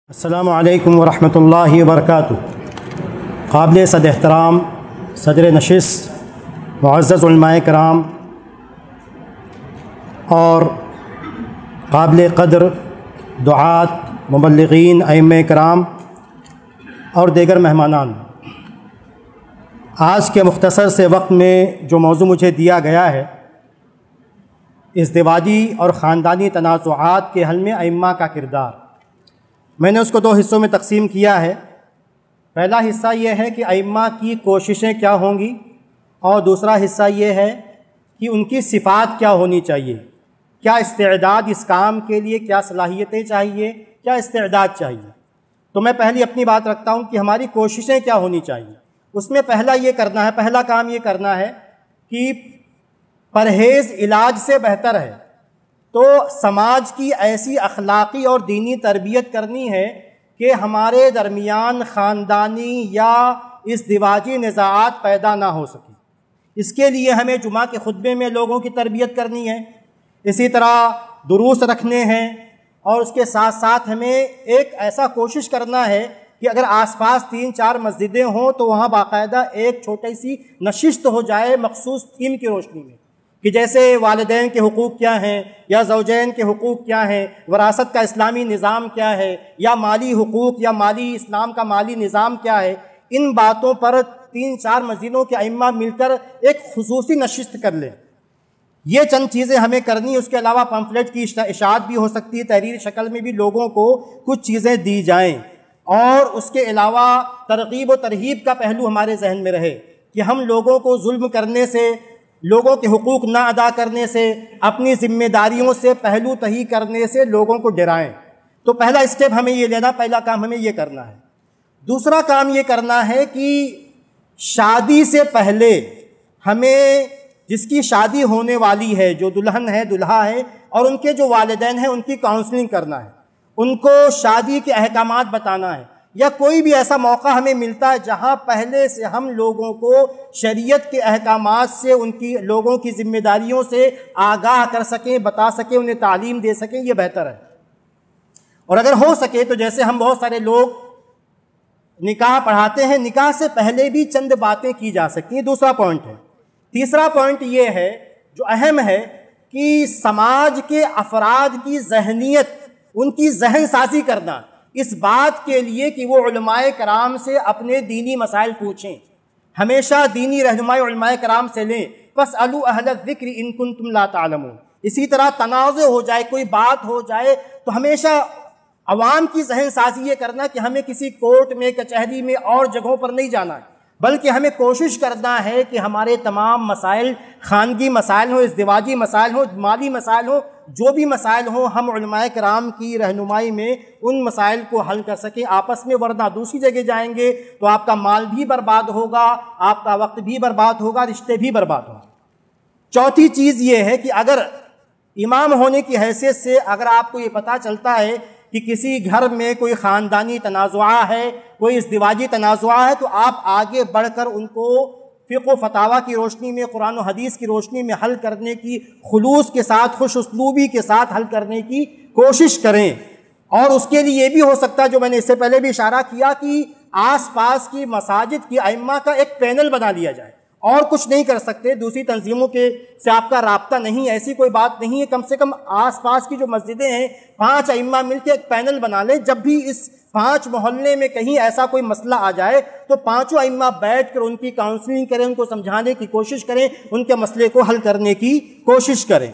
السلام علیکم ورحمۃ اللہ وبرکاتہ۔ قابل صد احترام صدر نشست، معزز علماء کرام اور قابل قدر دعات، مبلغین، ائمہ کرام اور دیگر مہمانان، آج کے مختصر سے وقت میں جو موضوع مجھے دیا گیا ہے، ازدواجی اور خاندانی تنازعات کے حل میں ائمہ کا کردار، میں نے اس کو دو حصوں میں تقسیم کیا ہے۔ پہلا حصہ یہ ہے کہ ائمہ کی کوششیں کیا ہوں گی، اور دوسرا حصہ یہ ہے کہ ان کی صفات کیا ہونی چاہیے، کیا استعداد اس کام کے لیے، کیا صلاحیتیں چاہیے، کیا استعداد چاہیے۔ تو میں پہلی اپنی بات رکھتا ہوں کہ ہماری کوششیں کیا ہونی چاہیے۔ اس میں پہلا کام یہ کرنا ہے کہ پرہیز علاج سے بہتر ہے، تو سماج کی ایسی اخلاقی اور دینی تربیت کرنی ہے کہ ہمارے درمیان خاندانی یا ازدواجی نزاعات پیدا نہ ہو سکیں۔ اس کے لیے ہمیں جمعہ کے خطبے میں لوگوں کی تربیت کرنی ہے، اسی طرح دروس رکھنے ہیں، اور اس کے ساتھ ساتھ ہمیں ایک ایسا کوشش کرنا ہے کہ اگر آس پاس 3-4 مسجدیں ہوں تو وہاں باقاعدہ ایک چھوٹی سی نشست ہو جائے مخصوص تھیم کی روشنی میں، کہ جیسے والدین کے حقوق کیا ہیں، یا زوجین کے حقوق کیا ہیں، وراثت کا اسلامی نظام کیا ہے، یا مالی حقوق یا اسلام کا مالی نظام کیا ہے۔ ان باتوں پر 3-4 مسجدوں کے ائمہ مل کر ایک خصوصی نشست کر لیں۔ یہ چند چیزیں ہمیں کرنی، اس کے علاوہ پمفلٹ کی اشاعت بھی ہو سکتی ہے، تحریری شکل میں بھی لوگوں کو کچھ چیزیں دی جائیں، اور اس کے علاوہ ترغیب و ترہیب کا پہلو ہمارے ذہن میں رہے کہ ہم لوگوں کو ظلم کرنے سے، لوگوں کے حقوق نہ ادا کرنے سے، اپنی ذمہ داریوں سے پہلو تہی کرنے سے لوگوں کو ڈرائیں۔ تو پہلا اسٹیپ ہمیں یہ لینا، پہلا کام ہمیں یہ کرنا ہے۔ دوسرا کام یہ کرنا ہے کہ شادی سے پہلے ہمیں جس کی شادی ہونے والی ہے، جو دلہن ہے، دلہا ہے، اور ان کے جو والدین ہیں، ان کی کاؤنسلنگ کرنا ہے، ان کو شادی کے احکامات بتانا ہے، یا کوئی بھی ایسا موقع ہمیں ملتا ہے جہاں پہلے سے ہم لوگوں کو شریعت کے احکامات سے، ان کی لوگوں کی ذمہ داریوں سے آگاہ کر سکیں، بتا سکیں، انہیں تعلیم دے سکیں، یہ بہتر ہے۔ اور اگر ہو سکے تو جیسے ہم بہت سارے لوگ نکاح پڑھاتے ہیں، نکاح سے پہلے بھی چند باتیں کی جا سکتی ہیں، دوسرا پوائنٹ ہے۔ تیسرا پوائنٹ یہ ہے جو اہم ہے کہ سماج کے افراد کی ذہنیت، ان کی ذہن سازی کرنا اس بات کے لیے کہ وہ علماء کرام سے اپنے دینی مسائل پوچھیں، ہمیشہ دینی رہنمائی علماء کرام سے لیں۔ فَاسْأَلُوا أَهْلَ الذِّكْرِ إِن كُنتُمْ لَا تَعْلَمُونَ۔ اسی طرح تنازع ہو جائے، کوئی بات ہو جائے تو ہمیشہ عوام کی ذہن سازی یہ کرنا کہ ہمیں کسی کورٹ میں، کچہری میں اور جگہوں پر نہیں جانا ہے، بلکہ ہمیں کوشش کرنا ہے کہ ہمارے تمام مسائل، خانگی مسائل ہوں، ازدواجی مسائل ہوں، مالی مسائل ہوں، جو بھی مسائل ہوں، ہم علماء کرام کی رہنمائی میں ان مسائل کو حل کر سکیں آپس میں، ورنہ دوسری جگہ جائیں گے تو آپ کا مال بھی برباد ہوگا، آپ کا وقت بھی برباد ہوگا، رشتے بھی برباد ہوں گے۔ چوتھی چیز یہ ہے کہ اگر امام ہونے کی حیثیت سے اگر آپ کو یہ پتہ چلتا ہے کہ کسی گھر میں کوئی خاندانی تنازعہ ہے، کوئی ازدواجی تنازعہ ہے، تو آپ آگے بڑھ کر ان کو فقہ و فتاویٰ کی روشنی میں، قرآن و حدیث کی روشنی میں حل کرنے کی، خلوص کے ساتھ، خوش اسلوبی کے ساتھ حل کرنے کی کوشش کریں۔ اور اس کے لیے یہ بھی ہو سکتا ہے، جو میں نے اس سے پہلے بھی اشارہ کیا، کہ آس پاس کی مساجد کی ائمہ کا ایک پینل بنا لیا جائے۔ اور کچھ نہیں کر سکتے، دوسری تنظیموں سے آپ کا رابطہ نہیں، ایسی کوئی بات نہیں ہے، کم سے کم آس پاس کی جو مسجدیں ہیں، 5 ائمہ مل کے ایک پینل بنا لیں۔ جب بھی اس 5 محلے میں کہیں ایسا کوئی مسئلہ آ جائے تو 5 ائمہ بیٹھ کر ان کی کاؤنسلنگ کریں، ان کو سمجھانے کی کوشش کریں، ان کے مسئلے کو حل کرنے کی کوشش کریں۔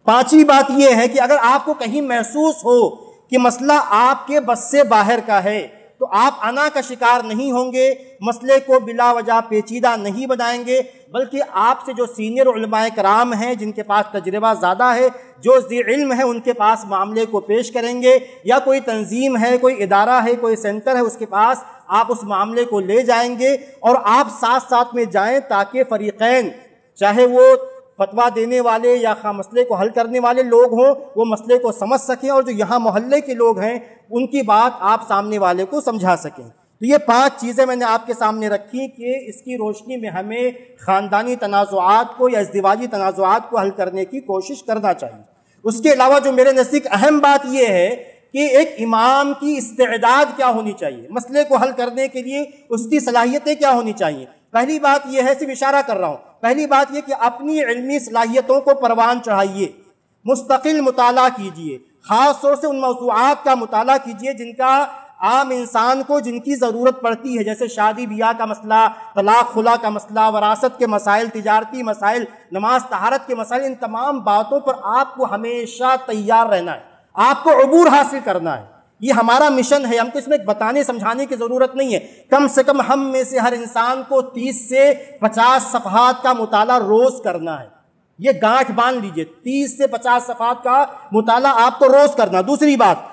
5ویں بات یہ ہے کہ اگر آپ کو کہیں محسوس ہو کہ مسئلہ آپ کے بس سے باہر کا ہے تو آپ انا کا شکار نہیں ہوں گے، مسئلے کو بلا وجہ پیچیدہ نہیں بنائیں گے، بلکہ آپ سے جو سینئر علماء کرام ہیں، جن کے پاس تجربہ زیادہ ہے، جو ذی علم ہے، ان کے پاس معاملے کو پیش کریں گے، یا کوئی تنظیم ہے، کوئی ادارہ ہے، کوئی سینٹر ہے، اس کے پاس آپ اس معاملے کو لے جائیں گے، اور آپ ساتھ ساتھ میں جائیں تاکہ فریقین، چاہے وہ فتویٰ دینے والے یا مسئلے کو حل کرنے والے لوگ ہوں، وہ مسئلے کو سمجھ سکیں، اور جو یہاں محلے کے لوگ ہیں ان کی بات آپ سامنے والے کو سمجھا سکیں۔ تو یہ 5 چیزیں میں نے آپ کے سامنے رکھی کہ اس کی روشنی میں ہمیں خاندانی تنازعات کو یا ازدواجی تنازعات کو حل کرنے کی کوشش کرنا چاہیے۔ اس کے علاوہ جو میرے نزدیک اہم بات یہ ہے کہ ایک امام کی استعداد کیا ہونی چاہیے، مسئلے کو حل کرنے کے لیے اس کی صلاحیتیں کیا ہونی چاہیے۔ پہلی بات یہ ہے، صرف اشارہ کر رہا ہوں، پہلی بات یہ کہ اپنی علمی صلاحیتوں کو پروان چڑھائیے، مستقل مطالعہ کیجئے، خاص طور سے ان موضوعات کا مطالعہ کیجئے جن کا عام انسان کو جن کی ضرورت پڑتی ہے، جیسے شادی بیاہ کا مسئلہ، طلاق خلا کا مسئلہ، وراثت کے مسائل، تجارتی مسائل، نماز طہارت کے مسائل۔ ان تمام باتوں پر آپ کو ہمیشہ تیار رہنا ہے، آپ کو عبور حاصل کرنا ہے۔ یہ ہمارا مشن ہے، ہم کو اس میں بتانے سمجھانے کی ضرورت نہیں ہے۔ کم سے کم ہم میں سے ہر انسان کو 30 سے 50 صفحات کا مطالعہ روز کرنا ہے۔ یہ گانٹھ باندھ لیجئے، 30 سے 50 صفحات کا مطالعہ آپ کو روز کرنا۔ دوسری بات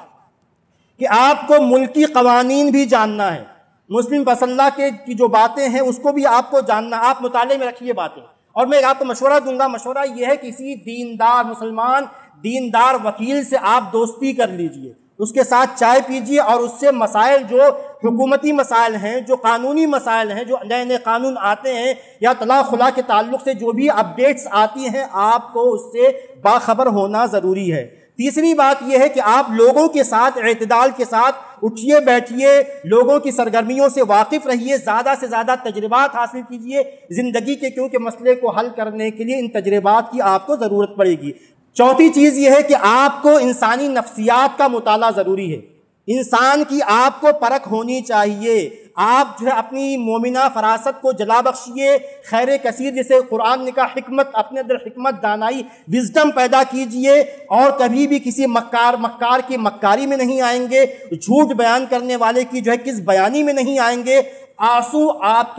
کہ آپ کو ملکی قوانین بھی جاننا ہے، مسلم مسلح کی جو باتیں ہیں اس کو بھی آپ کو جاننا۔ آپ مطالعے میں رکھیے باتیں، اور میں آپ کو مشورہ دوں گا، مشورہ یہ ہے کسی دیندار مسلمان دیندار وکیل سے آپ دوستی کر لیجئے، اس کے ساتھ چائے پیجئے اور اس سے مسائل جو حکومتی مسائل ہیں، جو قانونی مسائل ہیں، جو نئے نئے قانون آتے ہیں یا طلاق خلا کے تعلق سے جو بھی اپڈیٹس آتی ہیں، آپ کو اس سے باخبر ہونا ضروری ہے۔ تیسری بات یہ ہے کہ آپ لوگوں کے ساتھ اعتدال کے ساتھ اٹھیے بیٹھیے، لوگوں کی سرگرمیوں سے واقف رہیے، زیادہ سے زیادہ تجربات حاصل کیجئے زندگی کے، کیونکہ مسئلے کو حل کرنے کے لیے ان تجربات کی آپ کو ضرورت پڑے گی۔ چوتھی چیز یہ ہے کہ آپ کو انسانی نفسیات کا مطالعہ ضروری ہے، انسان کی آپ کو پرکھ ہونی چاہیے۔ آپ جو ہے اپنی مومنہ فراست کو جلا بخشیے، خیر کثیر جسے قرآن نے کہا حکمت، اپنے اندر حکمت، دانائی، وزڈم پیدا کیجئے، اور کبھی بھی کسی مکار کی مکاری میں نہیں آئیں گے، جھوٹ بیان کرنے والے کی جو ہے کس بیانی میں نہیں آئیں گے۔ آنسو آپ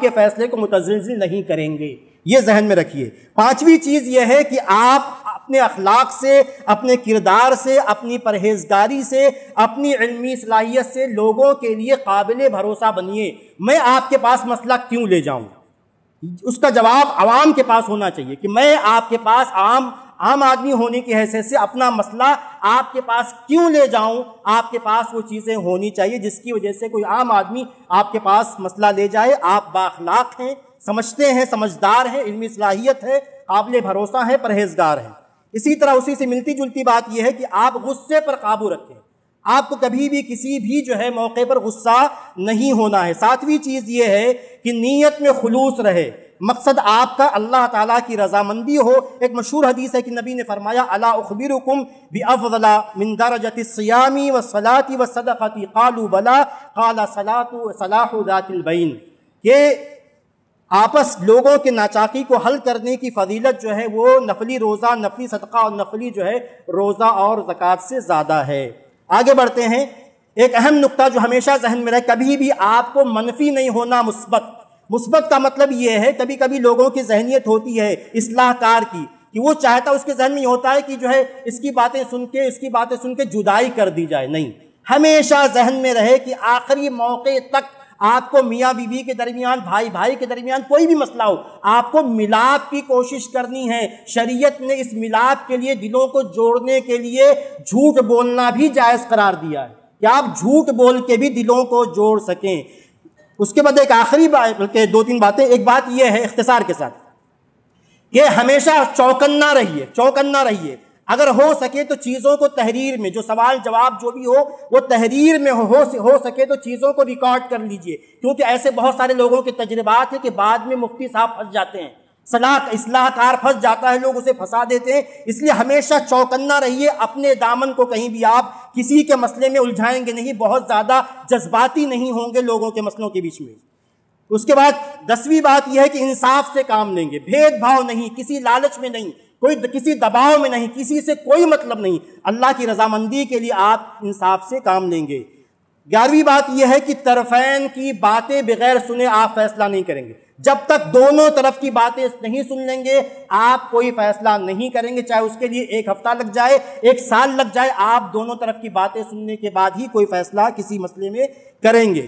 کے فیصلے کو متزلزل نہیں کریں گے، یہ ذہن میں رکھیے۔ پانچویں چیز یہ ہے کہ آپ اپنے اخلاق سے، اپنے کردار سے، اپنی پرہیزگاری سے، اپنی علمی صلاحیت سے لوگوں کے لیے قابل بھروسہ بنیے۔ میں آپ کے پاس مسئلہ کیوں لے جاؤں، اس کا جواب عوام کے پاس ہونا چاہیے کہ میں آپ کے پاس عام آدمی ہونے کی حیثیت سے اپنا مسئلہ آپ کے پاس کیوں لے جاؤں۔ آپ کے پاس وہ چیزیں ہونی چاہیے جس کی وجہ سے کوئی عام آدمی آپ کے پاس مسئلہ لے جائے۔ آپ بااخلاق ہیں، سمجھتے ہیں، سمجھدار ہیں، علمی صلاحیت ہے، قابل بھروسہ ہیں، پرہیزگار ہیں۔ اسی طرح اسی سے ملتی جلتی بات یہ ہے کہ آپ غصے پر قابو رکھیں، آپ کو کبھی بھی کسی بھی جو ہے موقع پر غصہ نہیں ہونا ہے۔ ساتویں چیز یہ ہے کہ نیت میں خلوص رہے، مقصد آپ کا اللہ تعالیٰ کی رضامندی ہو۔ ایک مشہور حدیث ہے کہ نبی نے فرمایا الا اخبرکم بافضل من درجۃ الصیام والصلاۃ والصدقۃ قالوا بلا قال صلاح ذات البین، کہ آپس لوگوں کے ناچاکی کو حل کرنے کی فضیلت جو ہے وہ نفلی روزہ، نفلی صدقہ اور نفلی جو ہے روزہ اور زکوٰۃ سے زیادہ ہے۔ آگے بڑھتے ہیں۔ ایک اہم نقطہ جو ہمیشہ ذہن میں رہے، کبھی بھی آپ کو منفی نہیں ہونا، مثبت کا مطلب یہ ہے کبھی کبھی لوگوں کی ذہنیت ہوتی ہے اصلاح کار کی کہ وہ چاہتا ہے، اس کے ذہن میں یہ ہوتا ہے کہ جو ہے اس کی باتیں سن کے جدائی کر دی جائے۔ نہیں، ہمیشہ ذہن میں رہے کہ آخری موقع تک آپ کو میاں بیوی کے درمیان، بھائی کے درمیان کوئی بھی مسئلہ ہو، آپ کو ملاپ کی کوشش کرنی ہے۔ شریعت نے اس ملاپ کے لیے، دلوں کو جوڑنے کے لیے جھوٹ بولنا بھی جائز قرار دیا ہے کہ آپ جھوٹ بول کے بھی دلوں کو جوڑ سکیں۔ اس کے بعد ایک آخری بات، بلکہ 2-3 باتیں، ایک بات یہ ہے اختصار کے ساتھ کہ ہمیشہ چوکنا رہیے۔ اگر ہو سکے تو چیزوں کو تحریر میں، جو سوال جواب جو بھی ہو وہ تحریر میں ہو سکے تو چیزوں کو ریکارڈ کر لیجئے، کیونکہ ایسے بہت سارے لوگوں کے تجربات ہیں کہ بعد میں مفتی صاحب پھنس جاتے ہیں، اصلاح کار پھنس جاتا ہے، لوگ اسے پھنسا دیتے ہیں۔ اس لیے ہمیشہ چوکنا رہیے، اپنے دامن کو کہیں بھی آپ کسی کے مسئلے میں الجھائیں گے نہیں، بہت زیادہ جذباتی نہیں ہوں گے لوگوں کے مسئلوں کے بیچ میں۔ اس کے بعد 10ویں بات یہ ہے کہ انصاف سے کام لیں گے، بھید بھاؤ نہیں، کسی لالچ میں نہیں، کسی دباؤ میں نہیں، کسی سے کوئی مطلب نہیں، اللہ کی رضامندی کے لیے آپ انصاف سے کام لیں گے۔ 11ویں بات یہ ہے کہ طرفین کی باتیں بغیر سنے آپ فیصلہ نہیں کریں گے۔ جب تک دونوں طرف کی باتیں نہیں سن لیں گے آپ کوئی فیصلہ نہیں کریں گے، چاہے اس کے لیے 1 ہفتہ لگ جائے، 1 سال لگ جائے، آپ دونوں طرف کی باتیں سننے کے بعد ہی کوئی فیصلہ کسی مسئلے میں کریں گے۔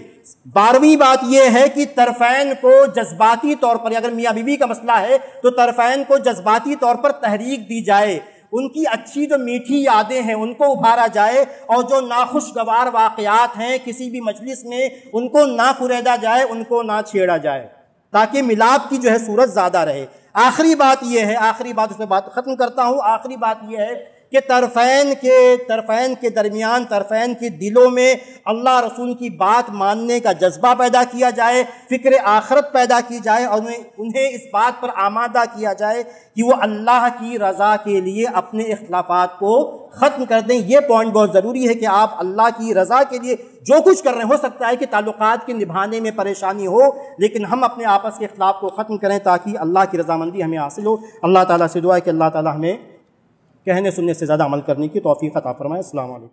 12ویں بات یہ ہے کہ طرفین کو جذباتی طور پر، اگر میاں بیوی کا مسئلہ ہے تو طرفین کو جذباتی طور پر تحریک دی جائے، ان کی اچھی جو میٹھی یادیں ہیں ان کو ابھارا جائے، اور جو ناخوشگوار واقعات ہیں کسی بھی مجلس میں ان کو نہ کریدا جائے، ان کو نہ چھیڑا جائے، تاکہ ملاپ کی جو ہے صورت زیادہ رہے۔ آخری بات یہ ہے، اس میں بات ختم کرتا ہوں، آخری بات یہ ہے کہ طرفین کے درمیان، طرفین کے دلوں میں اللہ رسول کی بات ماننے کا جذبہ پیدا کیا جائے، فکر آخرت پیدا کی جائے، اور انہیں اس بات پر آمادہ کیا جائے کہ وہ اللہ کی رضا کے لیے اپنے اختلافات کو ختم کر دیں۔ یہ پوائنٹ بہت ضروری ہے کہ آپ اللہ کی رضا کے لیے جو کچھ کر رہے ہیں، ہو سکتا ہے کہ تعلقات کے نبھانے میں پریشانی ہو، لیکن ہم اپنے آپس کے اختلاف کو ختم کریں تاکہ اللہ کی رضامندی ہمیں حاصل ہو۔ اللہ تعالیٰ سے دعا ہے کہ اللہ تعالیٰ ہمیں کہنے سننے سے زیادہ عمل کرنے کی توفیق عطا فرمائے۔ السلام علیکم۔